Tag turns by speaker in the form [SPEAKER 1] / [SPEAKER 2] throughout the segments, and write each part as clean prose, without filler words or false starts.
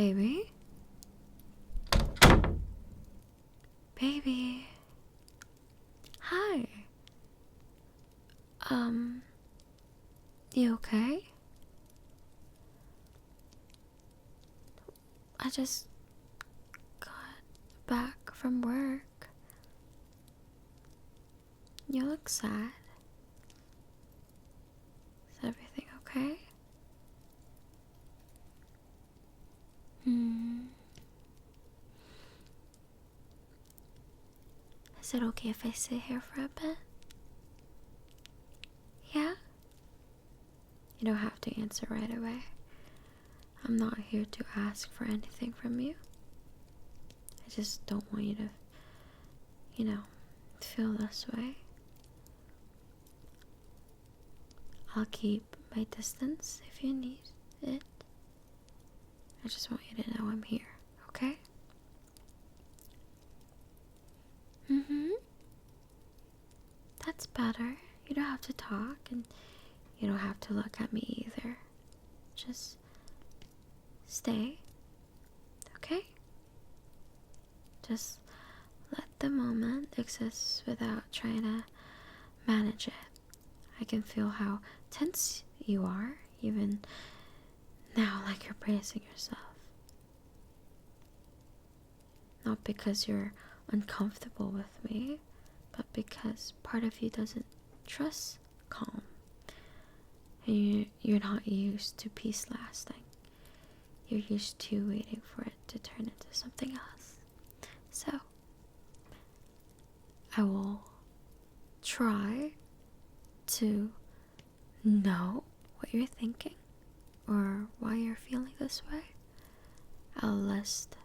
[SPEAKER 1] Baby? Baby? Hi. You okay? I just got back from work. You look sad. Is everything okay? Is it okay if I sit here for a bit? Yeah? You don't have to answer right away. I'm not here to ask for anything from you. I just don't want you to, feel this way. I'll keep my distance if you need it. I just want you to know I'm here, okay? That's better. You don't have to talk, and you don't have to look at me either. Just stay, okay? Just let the moment exist without trying to manage it. I can feel how tense you are, even now, like you're bracing yourself. Not because you're uncomfortable with me, but because part of you doesn't trust calm. And you're not used to peace lasting. You're used to waiting for it to turn into something else. So, I will try to know what you're thinking or why you're feeling this way. I'll list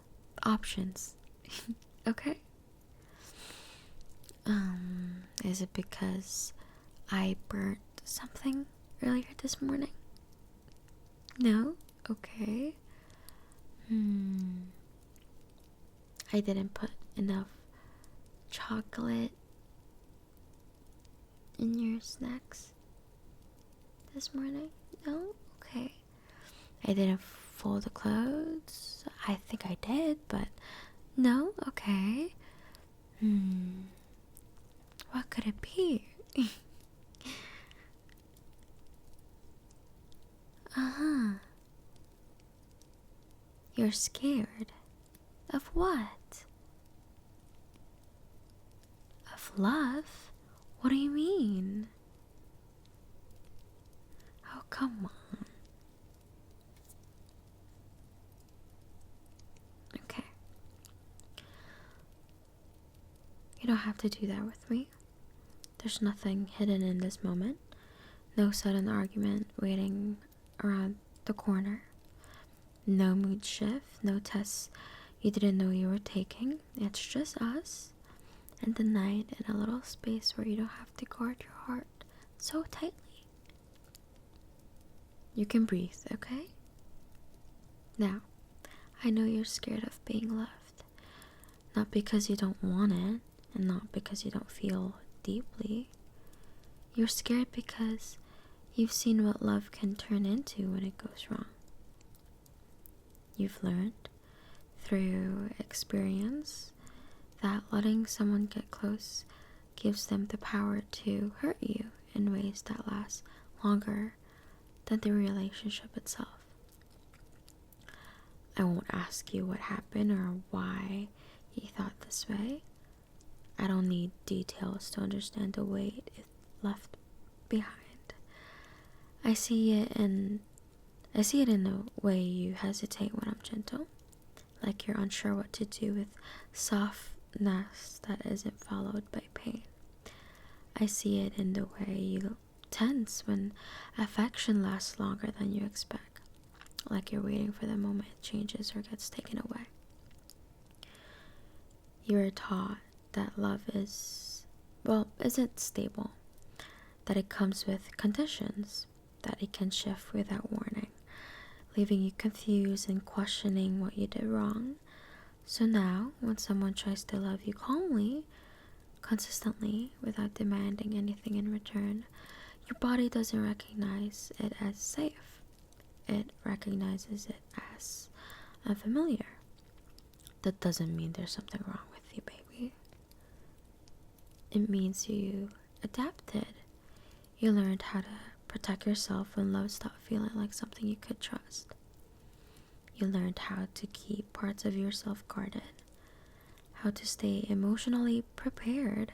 [SPEAKER 1] options. Okay? Is it because I burnt something earlier this morning? No? Okay. I didn't put enough chocolate in your snacks this morning? No? Okay. I didn't fold the clothes. I think I did, but no? Okay. What could it be? You're scared. Of what? Of love? What do you mean? Oh, come on. Okay. You don't have to do that with me. There's nothing hidden in this moment. No sudden argument waiting around the corner. No mood shift, no tests you didn't know you were taking. It's just us and the night in a little space where you don't have to guard your heart so tightly. You can breathe, okay? Now, I know you're scared of being left. Not because you don't want it, and not because you don't feel deeply. You're scared because you've seen what love can turn into when it goes wrong. You've learned through experience that letting someone get close gives them the power to hurt you in ways that last longer than the relationship itself. I won't ask you what happened or why you thought this way. I don't need details to understand the weight it left behind. I see it in the way you hesitate when I'm gentle, like you're unsure what to do with softness that isn't followed by pain. I see it in the way you tense when affection lasts longer than you expect, like you're waiting for the moment it changes or gets taken away. You are taught that love isn't stable, that it comes with conditions, that it can shift without warning, leaving you confused and questioning what you did wrong. So now, when someone tries to love you calmly, consistently, without demanding anything in return, your body doesn't recognize it as safe. It recognizes it as unfamiliar. That doesn't mean there's something wrong with you, baby. It means you adapted. You learned how to protect yourself when love stopped feeling like something you could trust. You learned how to keep parts of yourself guarded, how to stay emotionally prepared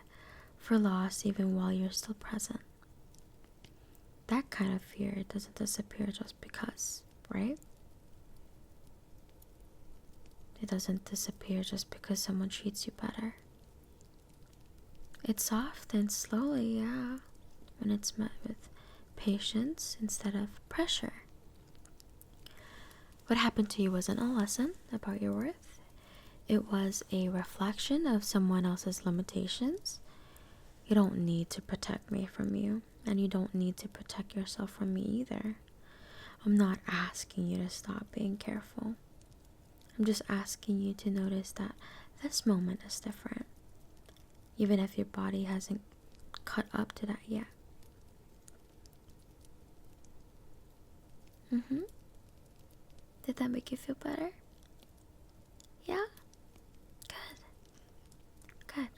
[SPEAKER 1] for loss even while you're still present. That kind of fear doesn't disappear just because, right? It doesn't disappear just because someone treats you better. It softens slowly, yeah, when it's met with patience instead of pressure. What happened to you wasn't a lesson about your worth. It was a reflection of someone else's limitations. You don't need to protect me from you, and you don't need to protect yourself from me either. I'm not asking you to stop being careful. I'm just asking you to notice that this moment is different, even if your body hasn't caught up to that yet. Did that make you feel better? Yeah? Good.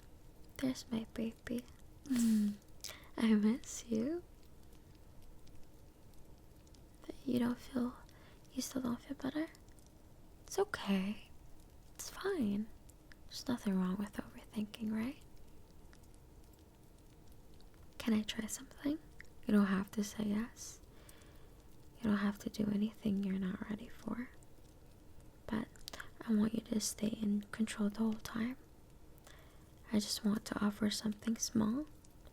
[SPEAKER 1] There's my baby. I miss you. You still don't feel better? It's okay. It's fine. There's nothing wrong with overthinking, right? Can I try something? You don't have to say yes. You don't have to do anything you're not ready for. But I want you to stay in control the whole time. I just want to offer something small,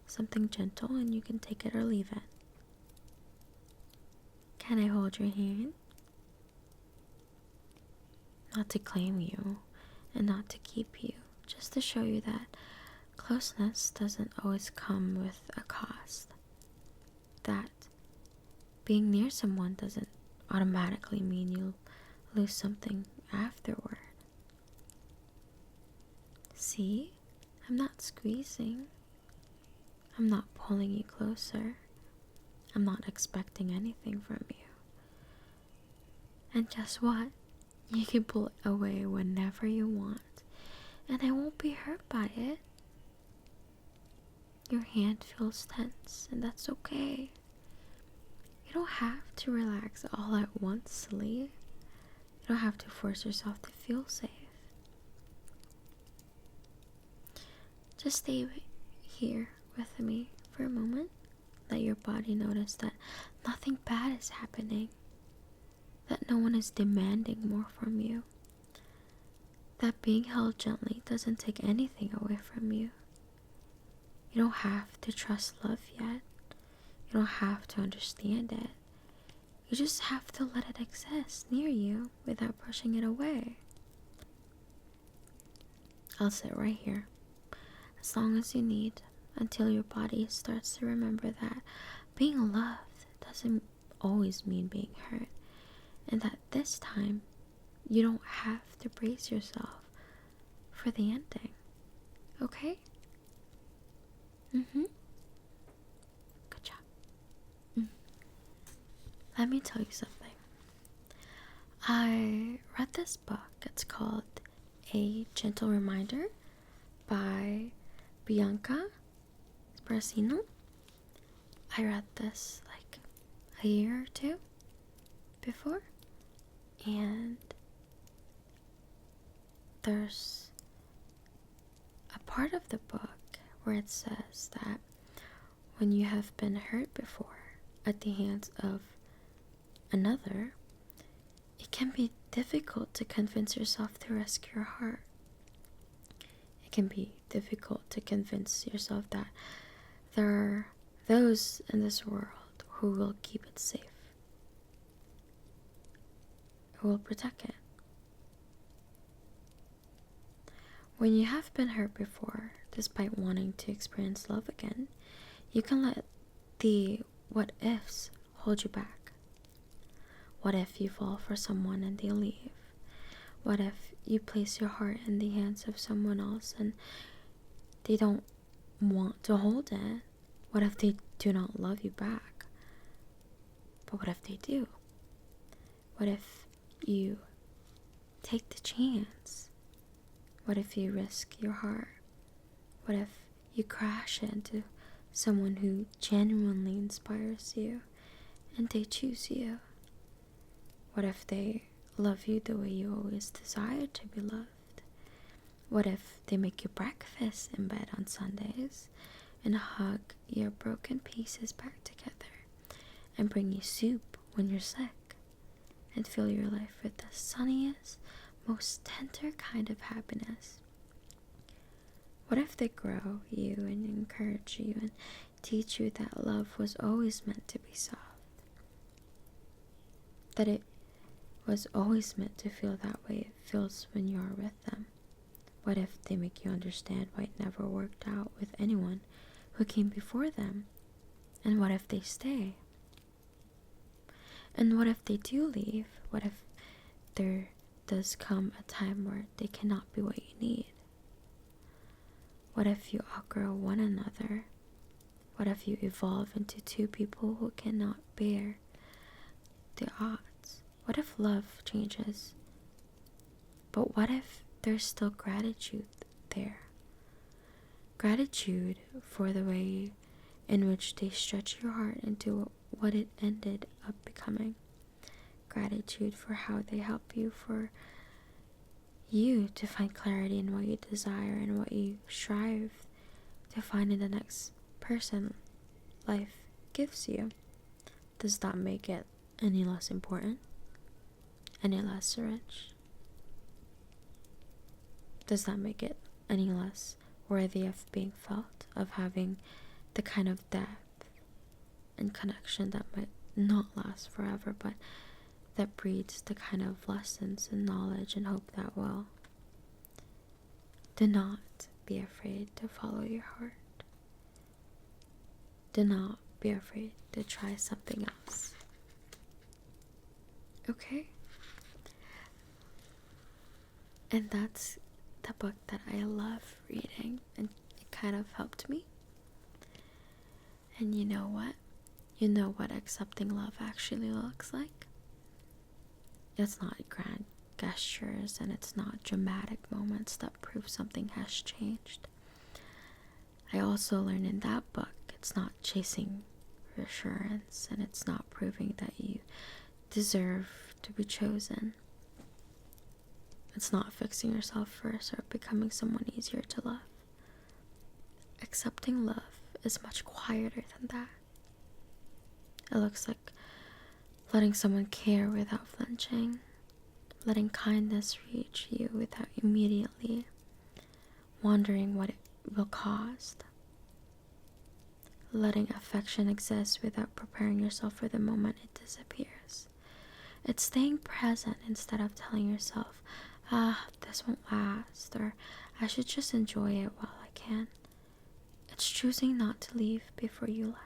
[SPEAKER 1] something gentle, and you can take it or leave it. Can I hold your hand? Not to claim you and not to keep you, just to show you that closeness doesn't always come with a cost. That being near someone doesn't automatically mean you'll lose something afterward. See? I'm not squeezing. I'm not pulling you closer. I'm not expecting anything from you. And guess what? You can pull it away whenever you want, and I won't be hurt by it. Your hand feels tense, and that's okay. You don't have to relax all at once, Lee. You don't have to force yourself to feel safe. Just stay here with me for a moment. Let your body notice that nothing bad is happening. That no one is demanding more from you. That being held gently doesn't take anything away from you. You don't have to trust love yet. You don't have to understand it. You just have to let it exist near you without pushing it away. I'll sit right here, as long as you need, until your body starts to remember that being loved doesn't always mean being hurt, and that this time you don't have to brace yourself for the ending. Okay? Good job. Let me tell you something. I read this book. It's called A Gentle Reminder by Bianca Sparacino. I read this like a year or two before, and there's a part of the book where it says that when you have been hurt before at the hands of another, it can be difficult to convince yourself to rescue your heart. It can be difficult to convince yourself that there are those in this world who will keep it safe, who will protect it. When you have been hurt before, despite wanting to experience love again, you can let the what ifs hold you back. What if you fall for someone and they leave? What if you place your heart in the hands of someone else and they don't want to hold it? What if they do not love you back? But what if they do? What if you Take the chance. What if you risk your heart? What if you crash into someone who genuinely inspires you and they choose you? What if they love you the way you always desired to be loved? What if they make you breakfast in bed on Sundays and hug your broken pieces back together and bring you soup when you're sick and fill your life with the sunniest, most tender kind of happiness? What if they grow you and encourage you and teach you that love was always meant to be soft? That it was always meant to feel that way it feels when you are with them? What if they make you understand why it never worked out with anyone who came before them? And what if they stay? And what if they do leave? What if there does come a time where they cannot be what you need? What if you outgrow one another? What if you evolve into two people who cannot bear the odds? What if love changes? But what if there's still gratitude there? Gratitude for the way in which they stretch your heart into what it ended up becoming. Gratitude for how they help you, for you to find clarity in what you desire and what you strive to find in the next person life gives you. Does that make it any less important? Any less rich? Does that make it any less worthy of being felt, of having the kind of depth and connection that might not last forever, but that breeds the kind of lessons and knowledge and hope that will? Do not be afraid to follow your heart. Do not be afraid to try something else. Okay? And that's the book that I love reading, and it kind of helped me. And you know what? You know what accepting love actually looks like? It's not grand gestures and it's not dramatic moments that prove something has changed. I also learned in that book it's not chasing reassurance and it's not proving that you deserve to be chosen. It's not fixing yourself first or becoming someone easier to love. Accepting love is much quieter than that. It looks like letting someone care without flinching, letting kindness reach you without immediately wondering what it will cost, letting affection exist without preparing yourself for the moment it disappears. It's staying present instead of telling yourself, this won't last, or I should just enjoy it while I can. It's choosing not to leave before you left.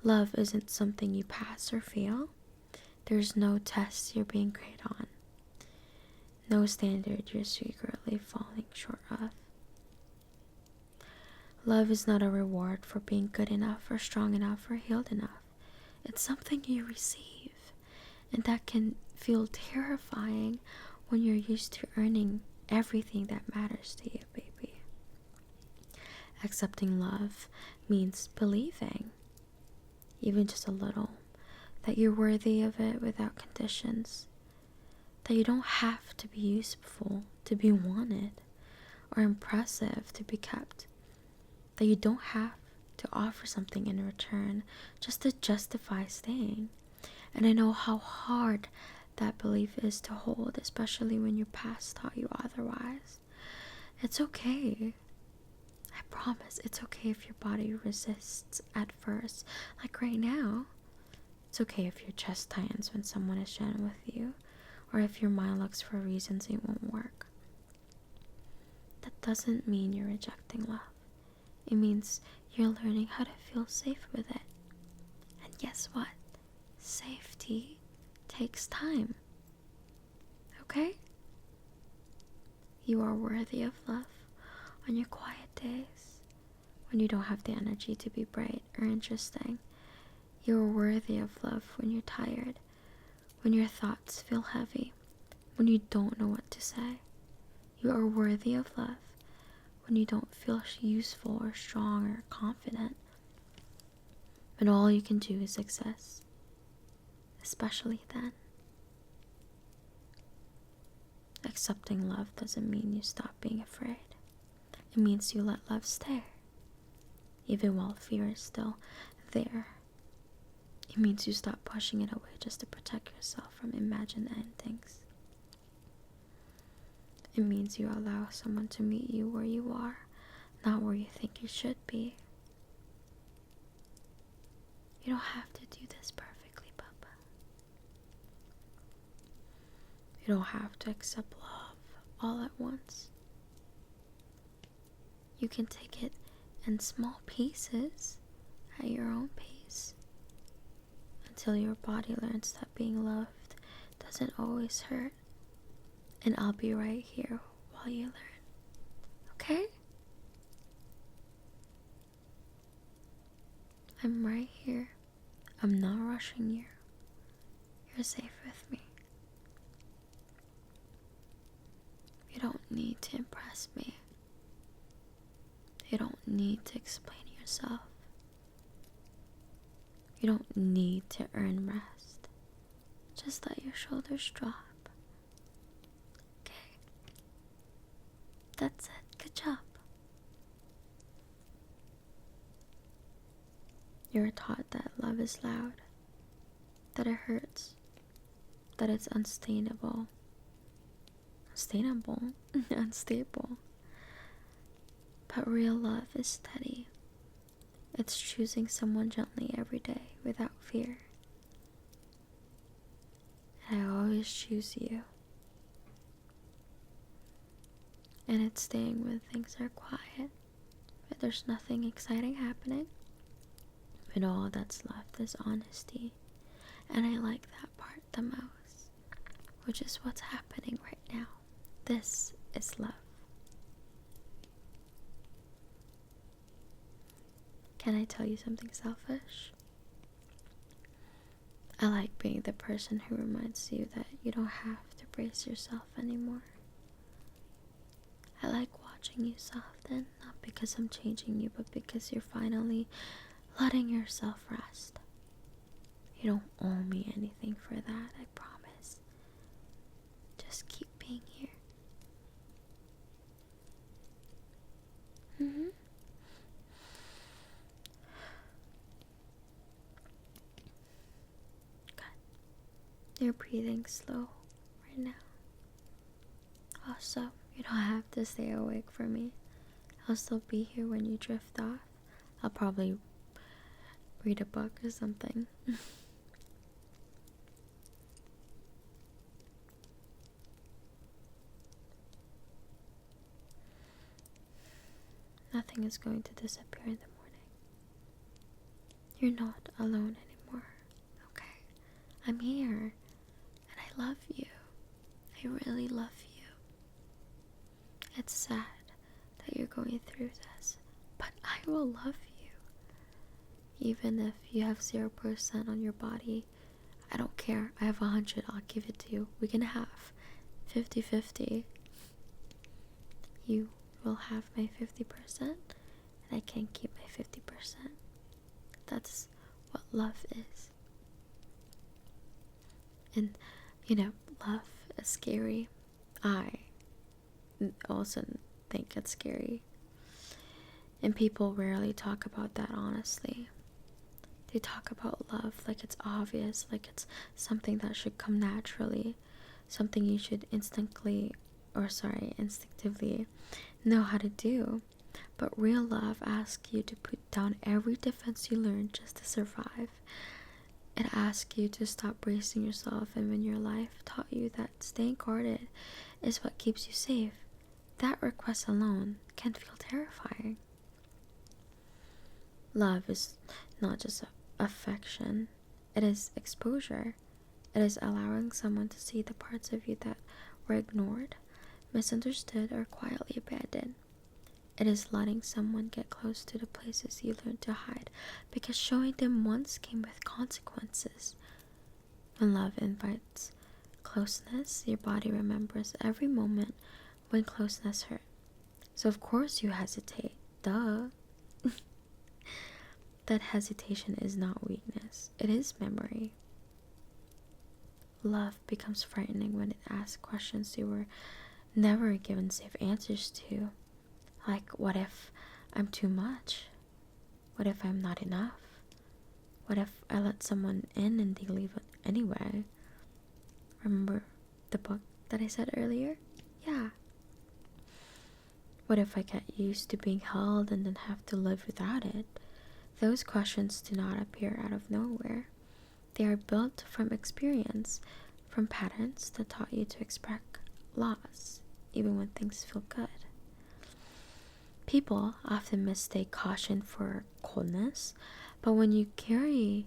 [SPEAKER 1] Love isn't something you pass or fail. There's no test you're being great on. No standard you're secretly falling short of. Love is not a reward for being good enough or strong enough or healed enough. It's something you receive, and that can feel terrifying when you're used to earning everything that matters to you, baby. Accepting love means believing, even just a little, that you're worthy of it without conditions, that you don't have to be useful to be wanted or impressive to be kept, that you don't have to offer something in return just to justify staying. And I know how hard that belief is to hold, especially when your past taught you otherwise. It's okay. I promise it's okay if your body resists at first, like right now. It's okay if your chest tightens when someone is gentle with you, or if your mind looks for reasons it won't work. That doesn't mean you're rejecting love. It means you're learning how to feel safe with it. And guess what? Safety takes time. Okay? You are worthy of love on your quiet days, when you don't have the energy to be bright or interesting. You are worthy of love when you're tired, when your thoughts feel heavy, when you don't know what to say. You are worthy of love when you don't feel useful or strong or confident. When all you can do is exist, especially then. Accepting love doesn't mean you stop being afraid. It means you let love stay, even while fear is still there. It means you stop pushing it away just to protect yourself from imagined endings. It means you allow someone to meet you where you are, not where you think you should be. You don't have to do this perfectly, Papa. You don't have to accept love all at once. You can take it in small pieces at your own pace until your body learns that being loved doesn't always hurt. And I'll be right here while you learn. Okay? I'm right here. I'm not rushing you. You're safe with me. You don't need to impress me. You don't need to explain yourself. You don't need to earn rest. Just let your shoulders drop. Okay? That's it. Good job. You're taught that love is loud, that it hurts, that it's unstable, unstable. But real love is steady. It's choosing someone gently every day without fear. And I always choose you. And it's staying when things are quiet, but there's nothing exciting happening. And all that's left is honesty. And I like that part the most, which is what's happening right now. This is love. Can I tell you something selfish? I like being the person who reminds you that you don't have to brace yourself anymore. I like watching you soften, not because I'm changing you, but because you're finally letting yourself rest. You don't owe me anything for that, I promise. Just keep being here. Good. You're breathing slow right now. Also, you don't have to stay awake for me. I'll still be here when you drift off. I'll probably read a book or something. Nothing is going to disappear in the morning. You're not alone anymore, okay? I'm here, and I love you. I really love you. It's sad that you're going through this, but I will love you. Even if you have 0% on your body, I don't care. I have 100, I'll give it to you. We can have 50-50. You will have my 50%, and I can keep my 50%. That's what love is. And, love is scary. I also think it's scary. And people rarely talk about that honestly. They talk about love like it's obvious, like it's something that should come naturally, something you should instinctively know how to do. But real love asks you to put down every defense you learned just to survive. It asks you to stop bracing yourself, and when your life taught you that staying guarded is what keeps you safe, that request alone can feel terrifying. Love is not just affection, it is exposure. It is allowing someone to see the parts of you that were ignored, misunderstood, or quietly abandoned. It is letting someone get close to the places you learned to hide, because showing them once came with consequences. When love invites closeness, your body remembers every moment when closeness hurt. So of course you hesitate. Duh. That hesitation is not weakness. It is memory. Love becomes frightening when it asks questions you were never given safe answers to. Like, what if I'm too much? What if I'm not enough? What if I let someone in and they leave anyway? Remember the book that I said earlier? Yeah. What if I get used to being held and then have to live without it? Those questions do not appear out of nowhere. They are built from experience, from patterns that taught you to expect loss, even when things feel good. People often mistake caution for coldness, but when you carry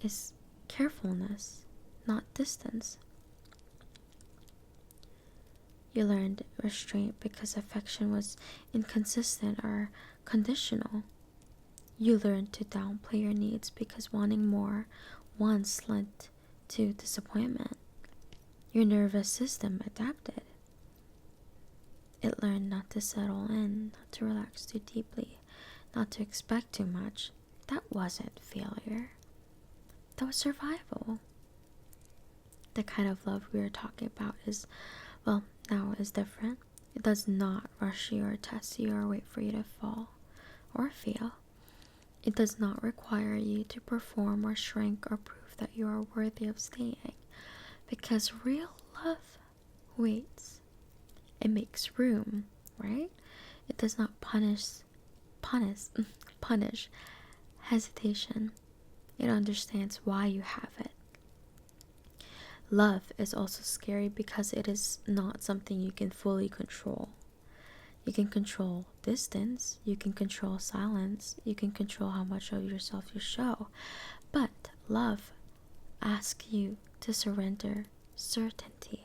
[SPEAKER 1] is carefulness, not distance. You learned restraint because affection was inconsistent or conditional. You learned to downplay your needs because wanting more once led to disappointment. Your nervous system adapted. It learned not to settle in, not to relax too deeply, not to expect too much. That wasn't failure. That was survival. The kind of love we are talking about is different. It does not rush you or test you or wait for you to fall or fail. It does not require you to perform or shrink or prove that you are worthy of staying. Because real love waits. It makes room, right? It does not punish hesitation. It understands why you have it. Love is also scary because it is not something you can fully control. You can control distance, you can control silence, you can control how much of yourself you show. But love asks you to surrender certainty.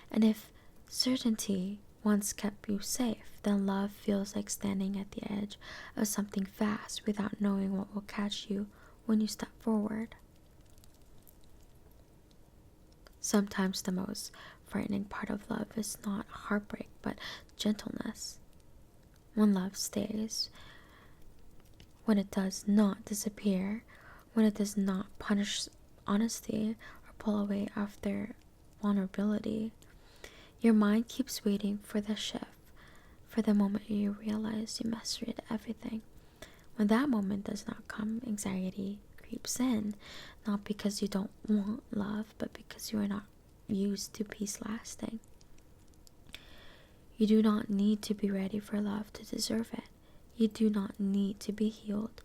[SPEAKER 1] And if certainty once kept you safe, then love feels like standing at the edge of something fast without knowing what will catch you when you step forward. Sometimes the most frightening part of love is not heartbreak, but gentleness. When love stays, when it does not disappear, when it does not punish honesty or pull away after vulnerability, your mind keeps waiting for the shift, for the moment you realize you mastered everything. When that moment does not come, anxiety creeps in, not because you don't want love, but because you are not used to peace lasting. You do not need to be ready for love to deserve it. You do not need to be healed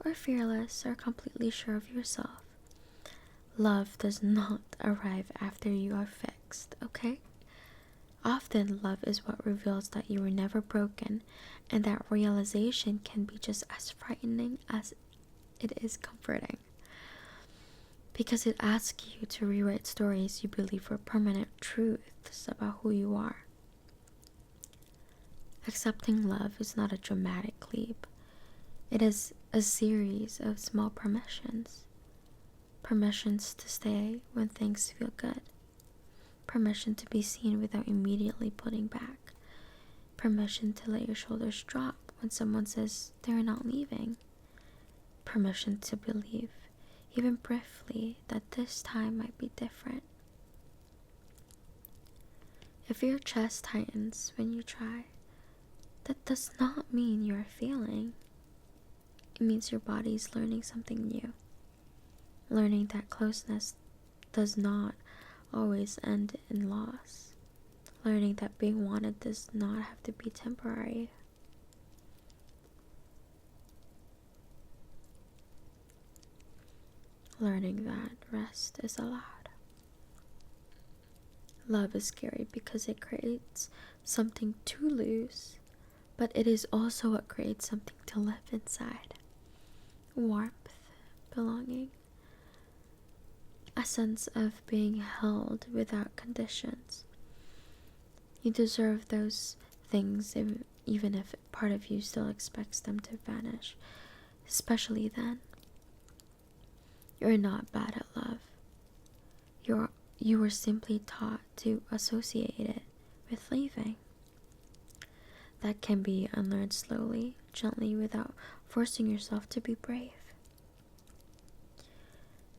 [SPEAKER 1] or fearless or completely sure of yourself. Love does not arrive after you are fixed, okay? Often love is what reveals that you were never broken, and that realization can be just as frightening as it is comforting. Because it asks you to rewrite stories you believe were permanent truths about who you are. Accepting love is not a dramatic leap. It is a series of small permissions. Permissions to stay when things feel good. Permission to be seen without immediately pulling back. Permission to let your shoulders drop when someone says they're not leaving. Permission to believe, even briefly, that this time might be different. If your chest tightens when you try, that does not mean you're failing. It means your body is learning something new. Learning that closeness does not always end in loss. Learning that being wanted does not have to be temporary. Learning that rest is allowed. Love is scary because it creates something to lose, but it is also what creates something to live inside. Warmth, belonging, a sense of being held without conditions. You deserve those things even if part of you still expects them to vanish, especially then. You're not bad at love. You're you were simply taught to associate it with leaving. That can be unlearned slowly, gently, without forcing yourself to be brave.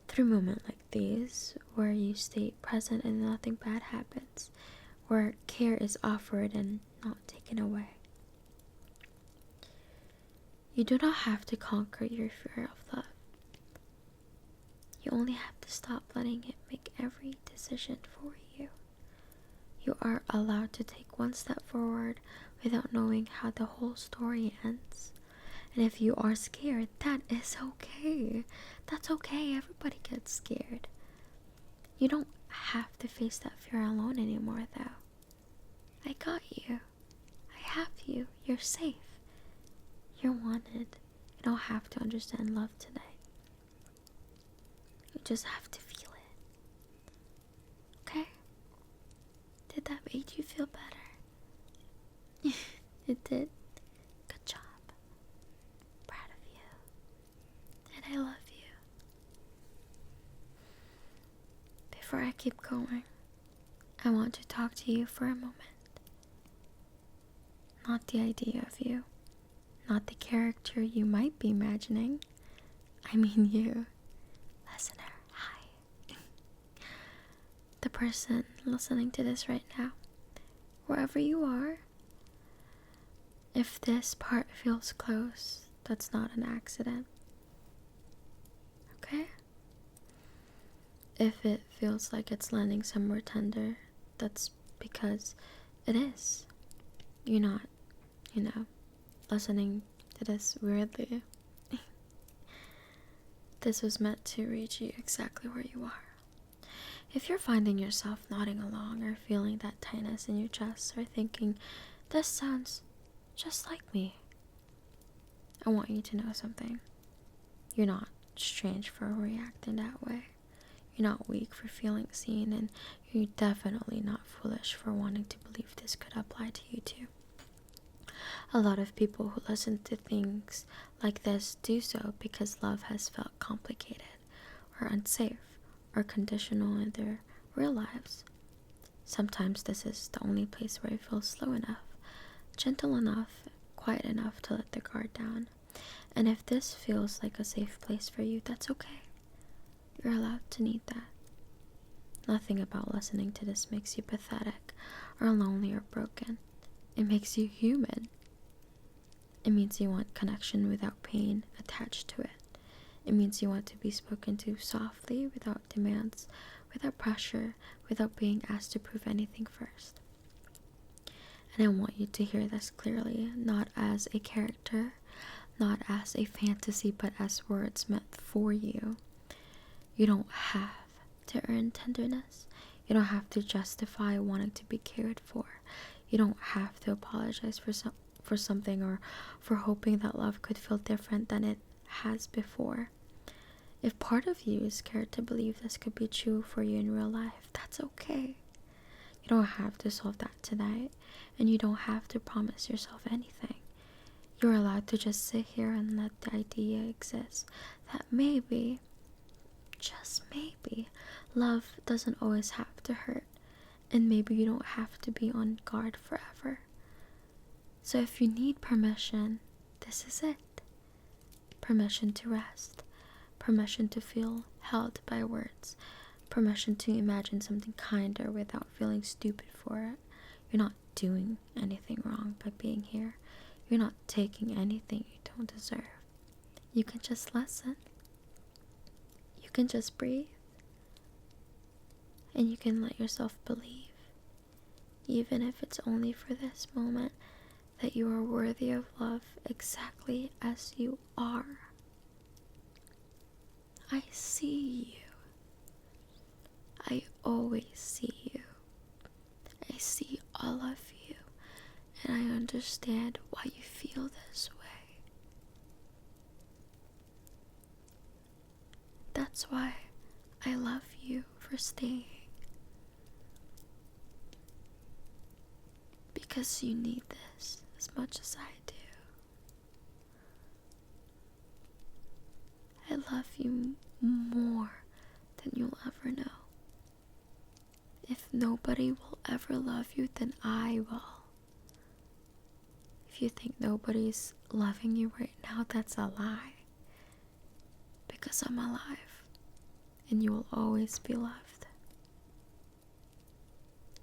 [SPEAKER 1] Through moments like these, where you stay present and nothing bad happens, where care is offered and not taken away. You do not have to conquer your fear of love. You only have to stop letting it make every decision for you. You are allowed to take one step forward without knowing how the whole story ends. And if you are scared, that is okay. That's okay. Everybody gets scared. You don't have to face that fear alone anymore, though. I got you. I have you. You're safe. You're wanted. You don't have to understand love today. You just have to feel it. Okay? Did that make you feel better? It did. Good job. Proud of you. And I love you. Before I keep going, I want to talk to you for a moment. Not the idea of you. Not the character you might be imagining. I mean you. Listener, hi. The person listening to this right now. Wherever you are. If this part feels close, that's not an accident. Okay? If it feels like it's landing somewhere tender, that's because it is. You're not, listening to this weirdly. This was meant to reach you exactly where you are. If you're finding yourself nodding along or feeling that tightness in your chest or thinking, this sounds just like me, I want you to know something. You're not strange for reacting that way. You're not weak for feeling seen, and you're definitely not foolish for wanting to believe this could apply to you too. A lot of people who listen to things like this do so because love has felt complicated or unsafe or conditional in their real lives. Sometimes this is the only place where it feels slow enough, gentle enough, quiet enough to let the guard down. And if this feels like a safe place for you, that's okay. You're allowed to need that. Nothing about listening to this makes you pathetic or lonely or broken. It makes you human. It means you want connection without pain attached to it. It means you want to be spoken to softly, without demands, without pressure, without being asked to prove anything first. And I want you to hear this clearly, not as a character, not as a fantasy, but as words meant for you. You don't have to earn tenderness. You don't have to justify wanting to be cared for. You don't have to apologize for something or for hoping that love could feel different than it has before. If part of you is scared to believe this could be true for you in real life, that's okay. You don't have to solve that tonight, and you don't have to promise yourself anything. You're allowed to just sit here and let the idea exist that maybe, just maybe, love doesn't always have to hurt, and maybe you don't have to be on guard forever. So if you need permission, this is it. Permission to rest. Permission to feel held by words. Permission to imagine something kinder without feeling stupid for it. You're not doing anything wrong by being here. You're not taking anything you don't deserve. You can just listen. You can just breathe. And you can let yourself believe, even if it's only for this moment, that you are worthy of love exactly as you are. I see you. I always see you. I see all of you, and I understand why you feel this way. That's why I love you for staying. Because you need this as much as I do. I love you more than you'll ever know. nobody will ever love you, then I will. If you think nobody's loving you right now, that's a lie. Because I'm alive, and you will always be loved.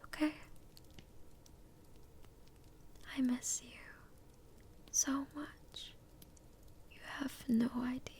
[SPEAKER 1] Okay? I miss you so much. You have no idea.